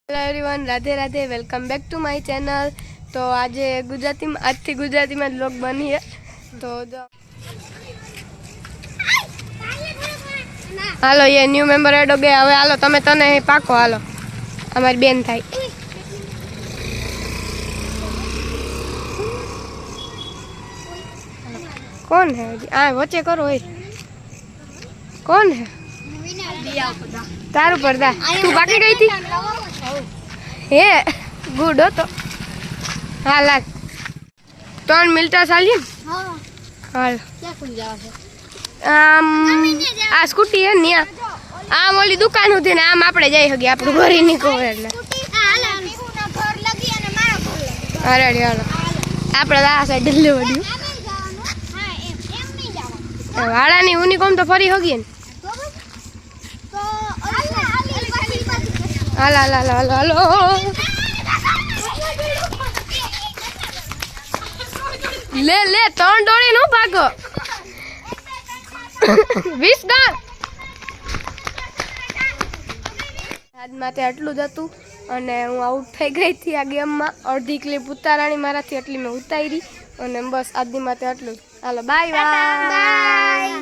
Hello everyone, Radhe Radhe, welcome back to my channel. તો આજે આજથી ગુજરાતીમાં વ્લોગ બની તો હાલો ये न्यू मेम्बर एड हो गया। હવે હાલો તમે તને પાકો હાલો અમારી બેન થાય। कौन है आ वच्चे करो है कौन है तारू पर्दा तू बाकी गई थी हे गुड हो तो हाँ लाग 3 मिलता साली हाल क्या खुल जावे आ स्कूटी है निया आम ओली दुकान होती ने आम आपणे जाई हगे आपणु घरे निको એટલે घर लगी અને મારો घर अरे हालो आपणे आ साइड લેવડ્યું વાળાની યુનિફોર્મ તો ફરી હોગી ને હાલો હાલો હાલો હાલો ले ले 3 ડોળી નું ભાગો 20 ગા આજ માટે આટલું જ હતું અને હું આઉટ થઈ ગઈ હતી આ ગેમમાં અડધી ક્લિપ ઉતારાણી મારાથી એટલી મેં ઉતારી અને બસ આજની માટે આટલું જ હાલો બાય બાય।